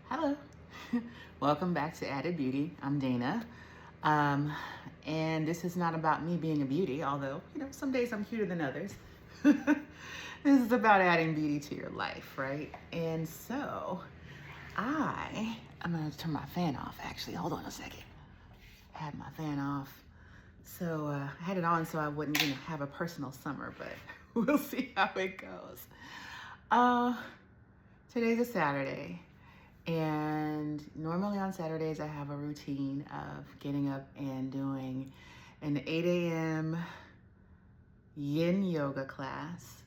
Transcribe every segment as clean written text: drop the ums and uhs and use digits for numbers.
Hello. Welcome back to Added Beauty. I'm Dana. Um, and this is not about me being a beauty, although, some days I'm cuter than others. This is about adding beauty to your life, right? And so I'm going to turn my fan off, actually. Hold on a second. I had my fan off. So I had it on so I wouldn't have a personal summer, but we'll see how it goes. Today's a Saturday. And normally on Saturdays, I have a routine of getting up and doing an 8 a.m. yin yoga class,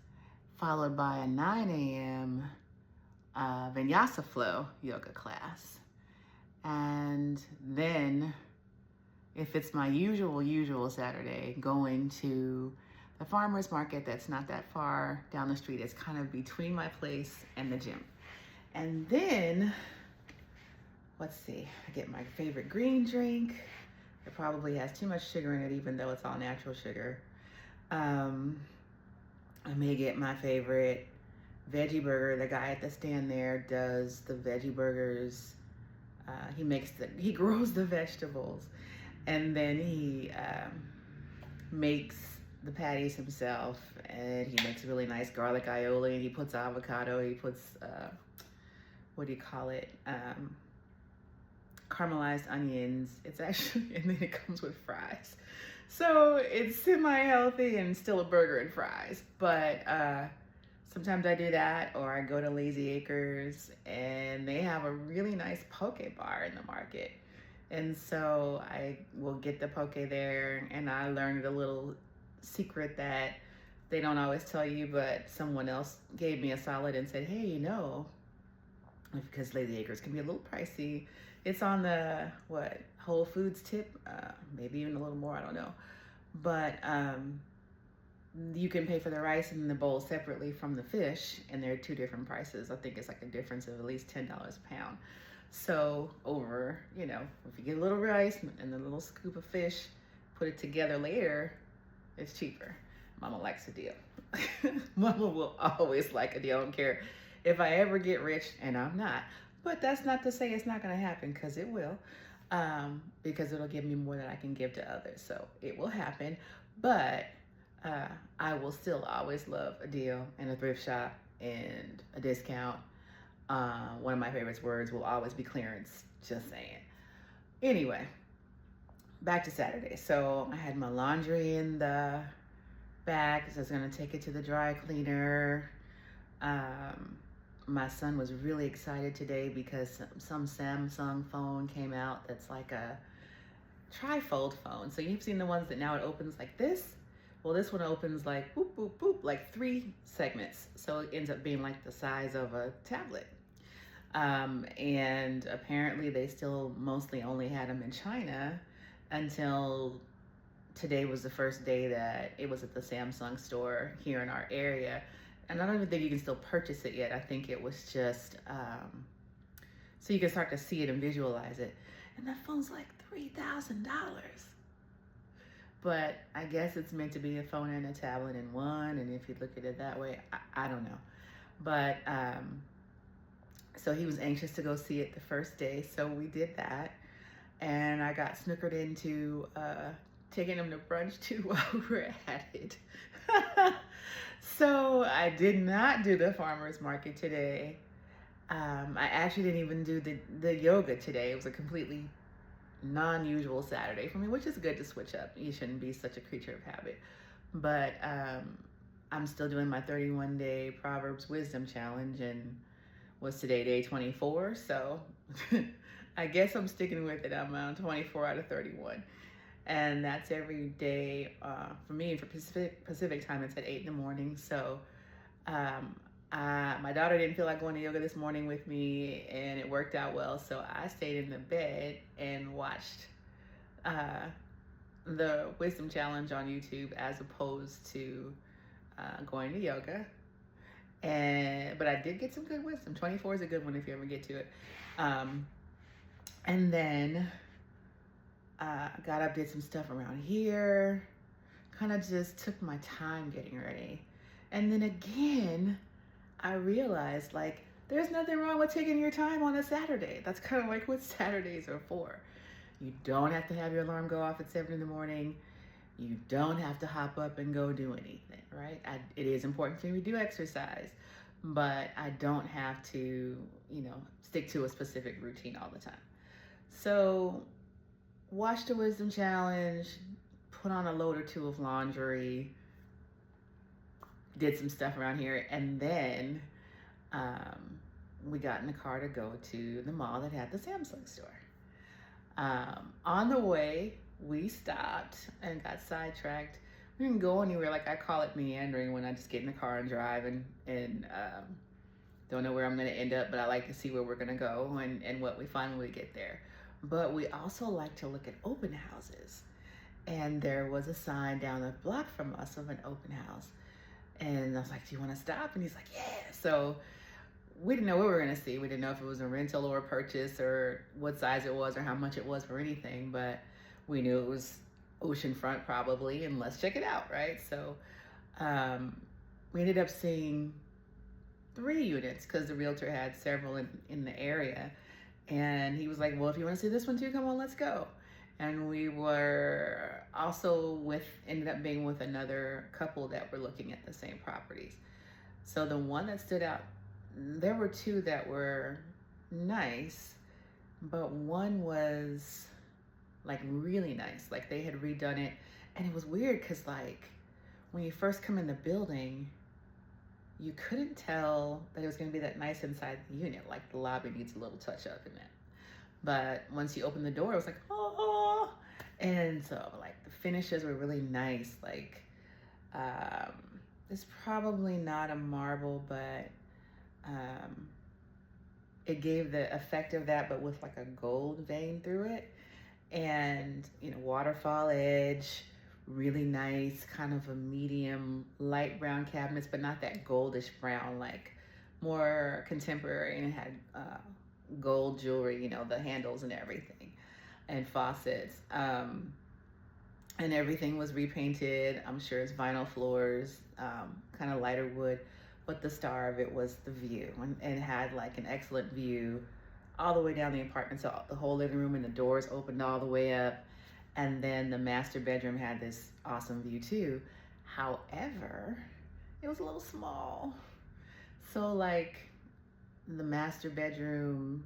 followed by a 9 a.m. Vinyasa flow yoga class. And then, if it's my usual Saturday, going to the farmer's market that's not that far down the street. It's kind of between my place and the gym. And then, let's see, I get my favorite green drink. It probably has too much sugar in it, even though it's all natural sugar. I may get my favorite veggie burger. The guy at the stand there does the veggie burgers. He grows the vegetables, and then he makes the patties himself, and he makes really nice garlic aioli, and he puts avocado, he puts caramelized onions. It's actually, and then it comes with fries. So it's semi-healthy and still a burger and fries. But sometimes I do that, or I go to Lazy Acres and they have a really nice poke bar in the market. And so I will get the poke there, and I learned a little secret that they don't always tell you, but someone else gave me a solid and said, hey, because Lazy Acres can be a little pricey. It's on the, Whole Foods tip, maybe even a little more, I don't know. But you can pay for the rice and the bowl separately from the fish, and they're two different prices. I think it's like a difference of at least $10 a pound. So if you get a little rice and a little scoop of fish, put it together later, it's cheaper. Mama likes a deal. Mama will always like a deal. I don't care if I ever get rich, and I'm not. But that's not to say it's not going to happen, because it will. Because it'll give me more than I can give to others. So it will happen. But I will still always love a deal and a thrift shop and a discount. One of my favorite words will always be clearance. Just saying. Anyway, back to Saturday. So I had my laundry in the back, so I was going to take it to the dry cleaner. My son was really excited today because some Samsung phone came out that's like a TriFold phone. So you've seen the ones that now it opens like this. Well, this one opens like boop, boop, boop, like 3 segments. So it ends up being like the size of a tablet. And apparently they still mostly only had them in China until today was the first day that it was at the Samsung store here in our area. And I don't even think you can still purchase it yet. I think it was just so you can start to see it and visualize it. And that phone's like $3,000. But I guess it's meant to be a phone and a tablet in one. And if you look at it that way, I don't know. But so he was anxious to go see it the first day. So we did that. And I got snookered into taking him to brunch too while we were at it. So I did not do the farmer's market today. I actually didn't even do the yoga today. It was a completely non-usual Saturday for me, which is good to switch up. You shouldn't be such a creature of habit. But I'm still doing my 31-day Proverbs Wisdom Challenge, and what's today, day 24? So I guess I'm sticking with it. I'm on 24 out of 31. And that's every day for me. For Pacific time, it's at 8 in the morning. So my daughter didn't feel like going to yoga this morning with me, and it worked out well. So I stayed in the bed and watched the Wisdom Challenge on YouTube as opposed to going to yoga. But I did get some good wisdom. 24 is a good one if you ever get to it. And then got up, did some stuff around here, kind of just took my time getting ready. And then again, I realized there's nothing wrong with taking your time on a Saturday. That's kind of like what Saturdays are for. You don't have to have your alarm go off at 7 in the morning. You don't have to hop up and go do anything, right? It is important for me to do exercise, but I don't have to, stick to a specific routine all the time. So, watch the Wisdom Challenge, put on a load or two of laundry, did some stuff around here, and then we got in the car to go to the mall that had the Samsung store. On the way, we stopped and got sidetracked. We didn't go anywhere. Like, I call it meandering when I just get in the car and drive and don't know where I'm going to end up, but I like to see where we're going to go and what we find when we get there. But we also like to look at open houses. And there was a sign down the block from us of an open house. And I was like, do you want to stop? And he's like, yeah. So we didn't know what we were going to see. We didn't know if it was a rental or a purchase or what size it was or how much it was or anything. But we knew it was oceanfront probably, and let's check it out, right? So we ended up seeing 3 units because the realtor had several in the area. And he was like, well, if you want to see this one too, come on, let's go. And we were also ended up being with another couple that were looking at the same properties. So the one that stood out, there were 2 that were nice, but one was like really nice. Like, they had redone it. And it was weird because, like, when you first come in the building, you couldn't tell that it was going to be that nice inside the unit. Like, the lobby needs a little touch up in it. But once you open the door, it was like, oh. And so, like, the finishes were really nice. Like, it's probably not a marble, but it gave the effect of that, but with like a gold vein through it. And, waterfall edge, really nice, kind of a medium light brown cabinets, but not that goldish brown, like more contemporary. And it had gold jewelry, the handles and everything, and faucets. And everything was repainted. I'm sure it's vinyl floors, kind of lighter wood, but the star of it was the view, and it had like an excellent view all the way down the apartment. So the whole living room and the doors opened all the way up. And then the master bedroom had this awesome view too. However, it was a little small. So like the master bedroom,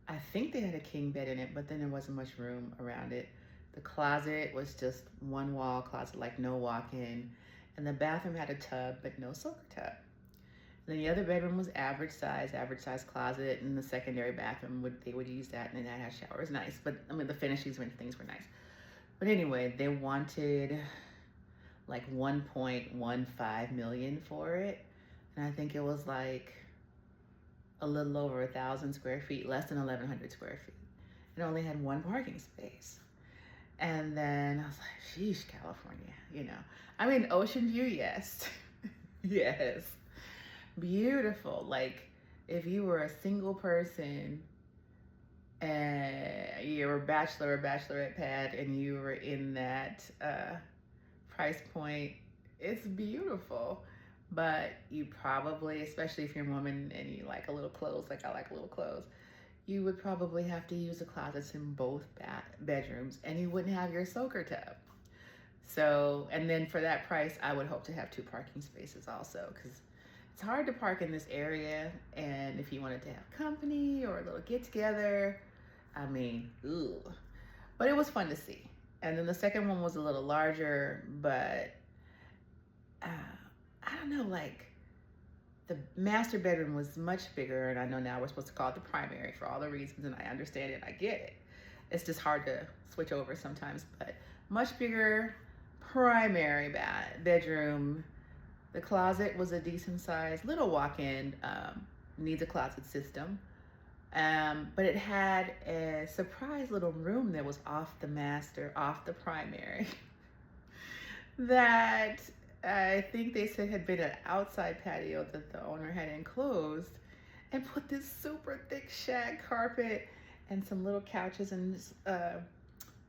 I think they had a king bed in it, but then there wasn't much room around it. The closet was just one wall closet, like no walk-in. And the bathroom had a tub, but no soaker tub. Then the other bedroom was average size closet, and the secondary bathroom they would use that, and that had shower. It was nice, but I mean the finishes and things were nice. But anyway, they wanted like 1.15 million for it, and I think it was like a little over 1,000 square feet, less than 1,100 square feet. It only had 1 parking space. And then I was like, sheesh, California, I mean, ocean view, yes. Yes. Beautiful. Like, if you were a single person and you're a bachelor or bachelorette pad and you were in that price point, it's beautiful. But you probably, especially if you're a woman and you like a little clothes, like I like a little clothes, you would probably have to use the closets in both bedrooms, and you wouldn't have your soaker tub. So, and then for that price, I would hope to have 2 parking spaces also, because it's hard to park in this area. And if you wanted to have company or a little get together, I mean, ooh. But it was fun to see. And then the second one was a little larger, but I don't know, like the master bedroom was much bigger. And I know now we're supposed to call it the primary for all the reasons, and I understand it, I get it. It's just hard to switch over sometimes, but much bigger primary bedroom. The closet was a decent size, little walk-in, needs a closet system. But it had a surprise little room that was off the primary, that I think they said had been an outside patio that the owner had enclosed, and put this super thick shag carpet and some little couches and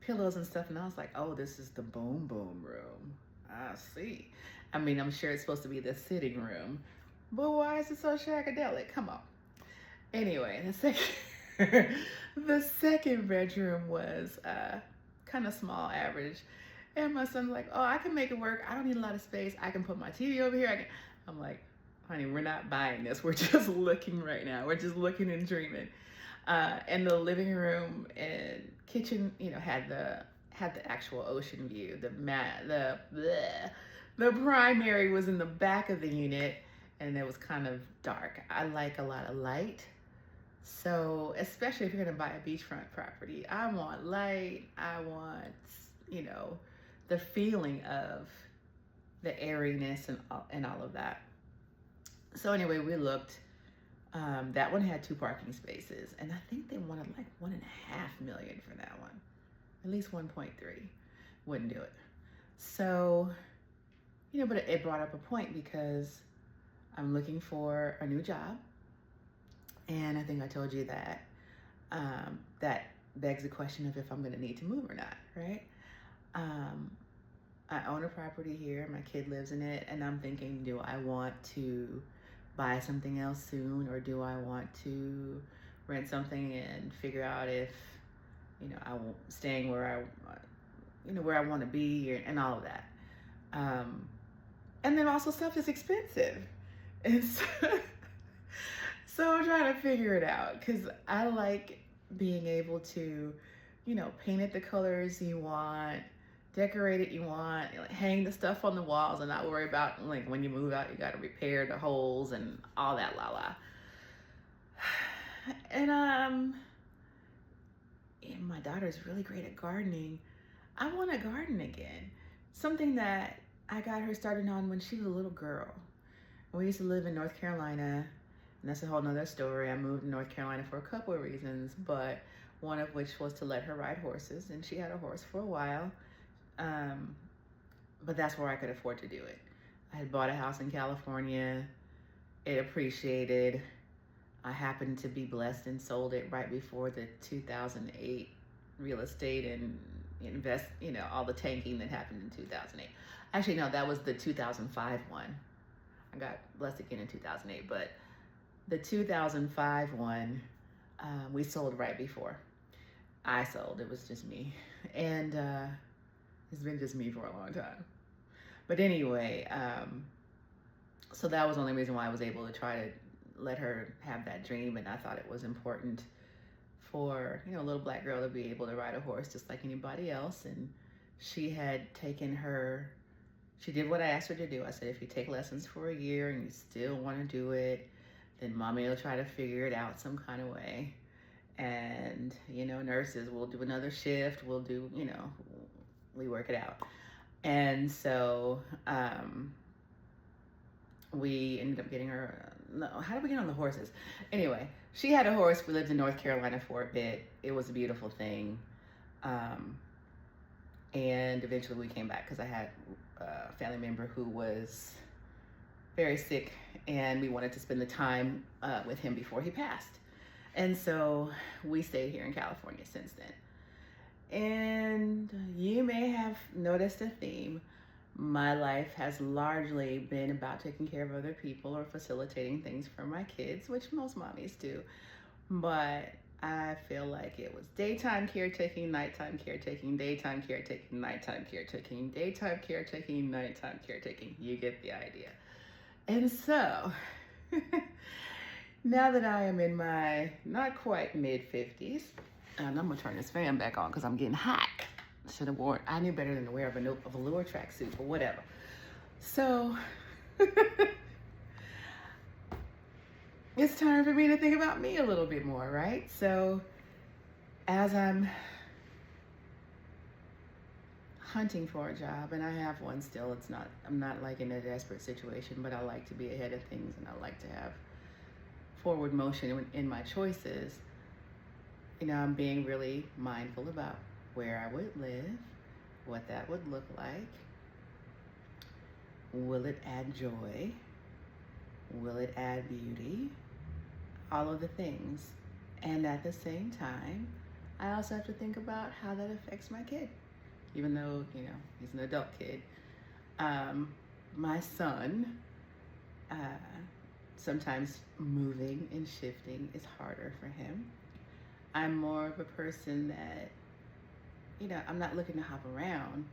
pillows and stuff. And I was like, oh, this is the boom boom room. I see. I mean, I'm sure it's supposed to be the sitting room, but why is it so shagadelic? Come on. Anyway, the second bedroom was kind of small, average. And my son's like, oh, I can make it work. I don't need a lot of space. I can put my TV over here. I'm like, honey, we're not buying this. We're just looking right now. We're just looking and dreaming. And the living room and kitchen, you know, had the actual ocean view. The primary was in the back of the unit, and it was kind of dark. I like a lot of light. So, especially if you're gonna buy a beachfront property, I want light. I want, you know, the feeling of the airiness and all of that. So anyway, we looked. That one had 2 parking spaces, and I think they wanted like $1.5 million for that one. At least 1.3. Wouldn't do it. So, you know, but it brought up a point because I'm looking for a new job. And I think I told you that that begs the question of if I'm gonna need to move or not, right? I own a property here, my kid lives in it, and I'm thinking, do I want to buy something else soon, or do I want to rent something and figure out if, you know, I'm staying where I want to be, and all of that. And then also stuff is expensive. And so I'm trying to figure it out, because I like being able to, you know, paint it the colors you want, decorate it you want, like, hang the stuff on the walls and not worry about, like, when you move out, you got to repair the holes and all that And my daughter's really great at gardening. I want to garden again. Something that I got her started on when she was a little girl. We used to live in North Carolina, and that's a whole nother story. I moved to North Carolina for a couple of reasons, but one of which was to let her ride horses, and she had a horse for a while. But that's where I could afford to do it. I had bought a house in California. It appreciated. I happened to be blessed and sold it right before the 2008 real estate and all the tanking that happened in 2008. Actually, no, that was the 2005 one. I got blessed again in 2008, but the 2005 one, we sold right before I sold. It was just me. And it's been just me for a long time. But anyway, so that was the only reason why I was able to try to let her have that dream. And I thought it was important for, you know, a little black girl to be able to ride a horse just like anybody else. And she did what I asked her to do. I said, if you take lessons for a year and you still want to do it, then mommy will try to figure it out some kind of way. And, you know, nurses will do another shift. We'll do, you know, we work it out. And so we ended up getting her, how did we get on the horses? Anyway, she had a horse. We lived in North Carolina for a bit. It was a beautiful thing. And eventually we came back because I had a family member who was very sick, and we wanted to spend the time with him before he passed. And so we stayed here in California since then. And you may have noticed a theme. My life has largely been about taking care of other people or facilitating things for my kids, which most mommies do. But I feel like it was daytime caretaking, nighttime caretaking, daytime caretaking, nighttime caretaking, daytime caretaking, nighttime caretaking. You get the idea. And so, now that I am in my not quite mid-50s, and I'm gonna turn this fan back on because I'm getting hot. I knew better than to wear a velour tracksuit, but whatever. So, it's time for me to think about me a little bit more, right? So, as I'm hunting for a job, and I have one still, I'm not like in a desperate situation, but I like to be ahead of things, and I like to have forward motion in my choices. You know, I'm being really mindful about where I would live, what that would look like. Will it add joy? Will it add beauty? All of the things. And at the same time, I also have to think about how that affects my kid. Even though, you know, he's an adult kid. My son sometimes moving and shifting is harder for him. I'm more of a person that, I'm not looking to hop around,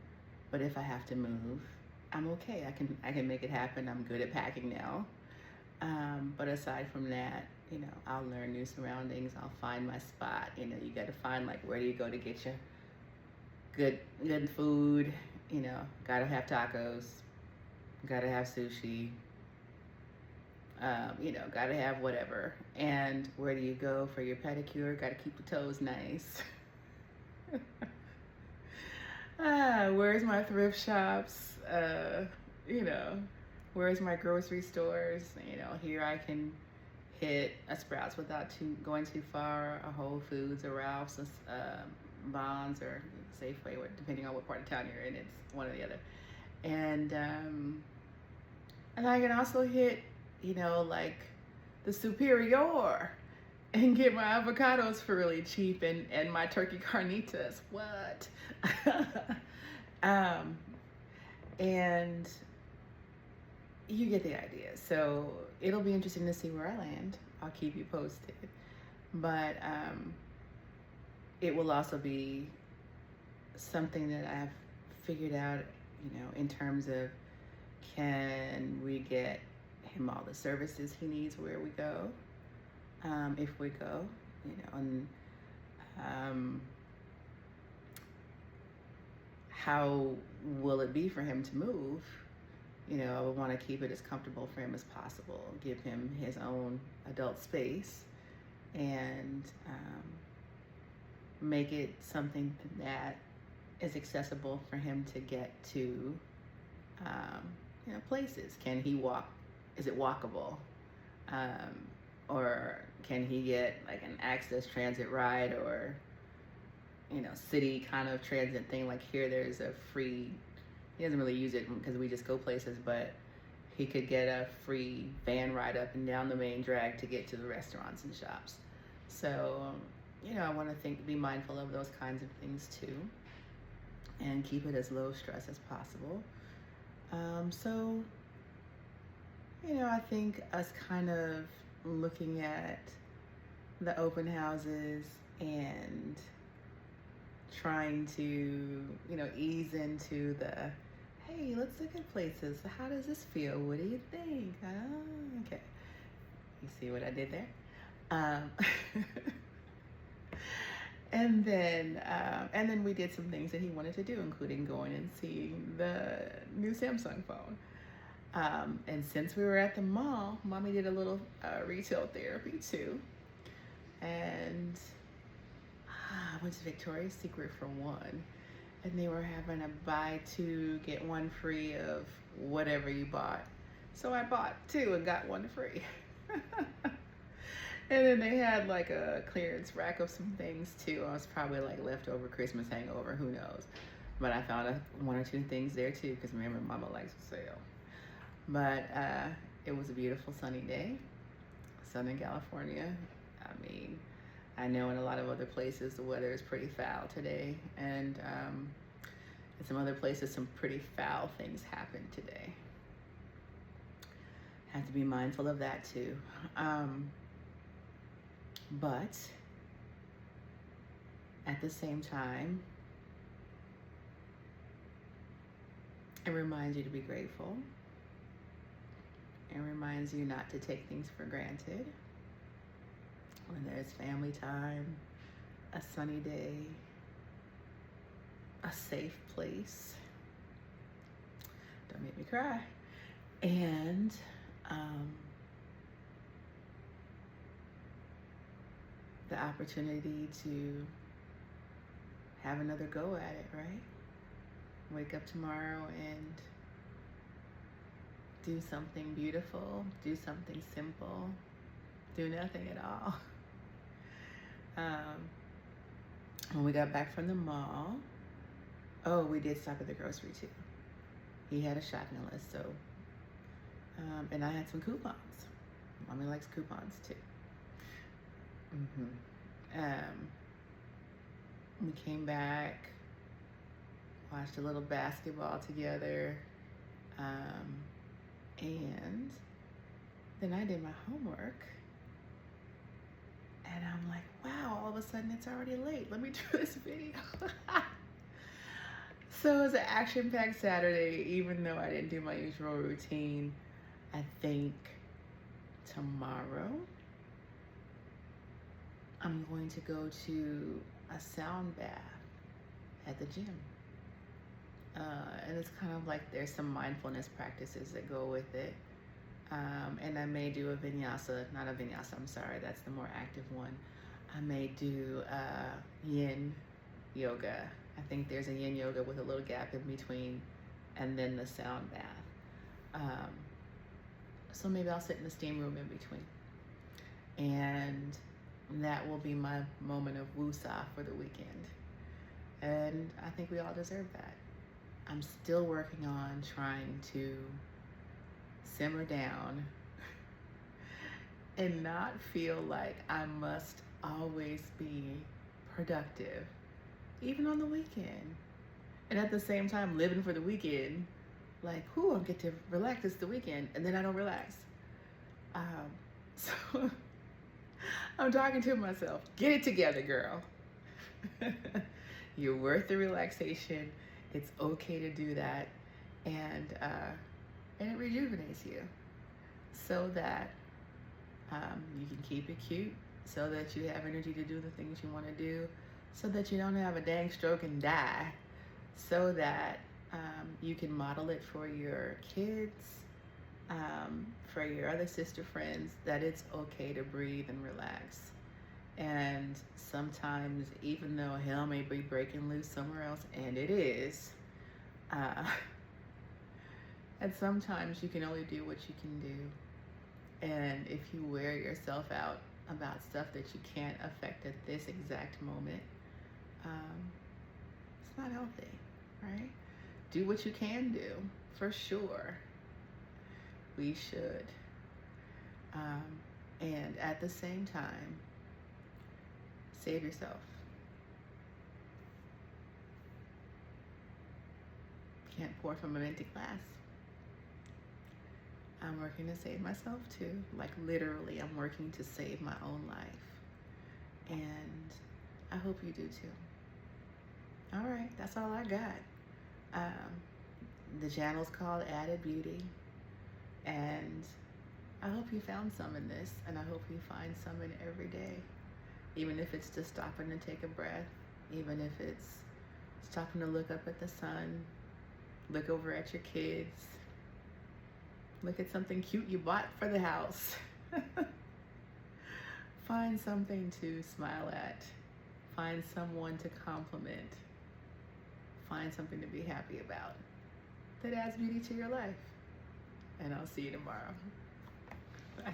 but if I have to move, I'm okay. I can make it happen. I'm good at packing now. But aside from that, I'll learn new surroundings. I'll find my spot. You got to find, like, where do you go to get your good food? Gotta have tacos. Gotta have sushi. Gotta have whatever. And where do you go for your pedicure? Gotta keep the toes nice. Where's my thrift shops? Where's my grocery stores? Here I can hit a Sprouts without going too far, a Whole Foods, a Ralph's, Bonds, or Safeway, depending on what part of town you're in. It's one or the other. And I can also hit, like the Superior and get my avocados for really cheap and my turkey carnitas. What? And you get the idea. So it'll be interesting to see where I land. I'll keep you posted. But it will also be something that I've figured out, in terms of, can we get him all the services he needs where we go, if we go, and how will it be for him to move? I would want to keep it as comfortable for him as possible, give him his own adult space, and make it something that is accessible for him to get to, places. Can he walk? Is it walkable? Or can he get like an access transit ride, or, city kind of transit thing? Like here, there's a free, he doesn't really use it because we just go places, but he could get a free van ride up and down the main drag to get to the restaurants and shops. So, I want to be mindful of those kinds of things too, and keep it as low stress as possible. So, I think us kind of looking at the open houses and trying to, ease into the, hey, let's look at places. How does this feel? What do you think? Okay. You see what I did there? And then we did some things that he wanted to do, including going and seeing the new Samsung phone. And since we were at the mall, Mommy did a little retail therapy too. And I went to Victoria's Secret for one. And they were having a buy two, get one free of whatever you bought. So I bought two and got one free. And then they had like a clearance rack of some things too. I was probably like leftover Christmas hangover, who knows. But I found one or two things there too, because remember, Mama likes to sell. But it was a beautiful sunny day, Southern California. I mean, I know in a lot of other places the weather is pretty foul today, and in some other places some pretty foul things happened today. Have to be mindful of that too. But at the same time, it reminds you to be grateful. It reminds you not to take things for granted. When there's family time, a sunny day, a safe place. Don't make me cry. And the opportunity to have another go at it, right? Wake up tomorrow and do something beautiful, do something simple, do nothing at all. When we got back from the mall, we did stop at the grocery too. He had a shopping list, so, and I had some coupons. Mommy likes coupons too. We came back, watched a little basketball together, and Then I did my homework and I'm like, wow, all of a sudden it's already late. Let me do this video. So it was an action-packed Saturday, even though I didn't do my usual routine. I think tomorrow I'm going to go to a sound bath at the gym. And it's kind of like there's some mindfulness practices that go with it. And I may do a vinyasa, not a vinyasa, I'm sorry, that's the more active one. I may do yin yoga. I think there's a yin yoga with a little gap in between, and then the sound bath. So maybe I'll sit in the steam room in between. And that will be my moment of woosah for the weekend. And I think we all deserve that. I'm still working on trying to simmer down and not feel like I must always be productive, even on the weekend. And at the same time, living for the weekend, like, whoo, I'll get to relax, it's the weekend, and then I don't relax. So I'm talking to myself, get it together, girl. You're worth the relaxation. It's okay to do that. And it rejuvenates you so that you can keep it cute, so that you have energy to do the things you want to do, so that you don't have a dang stroke and die, so that you can model it for your kids, for your other sister friends, that it's okay to breathe and relax. And sometimes, even though hell may be breaking loose somewhere else, and it is, and sometimes you can only do what you can do. And if you wear yourself out about stuff that you can't affect at this exact moment, it's not healthy, right? Do what you can do, for sure. We should. And at the same time, save yourself. Can't pour from an empty glass. I'm working to save myself too. Like literally, I'm working to save my own life. And I hope you do too. All right, that's all I got. The channel's called Added Beauty. And I hope you found some in this, and I hope you find some in every day. Even if it's just stopping to take a breath, even if it's stopping to look up at the sun, look over at your kids, look at something cute you bought for the house. Find something to smile at. Find someone to compliment. Find something to be happy about that adds beauty to your life. And I'll see you tomorrow. Bye.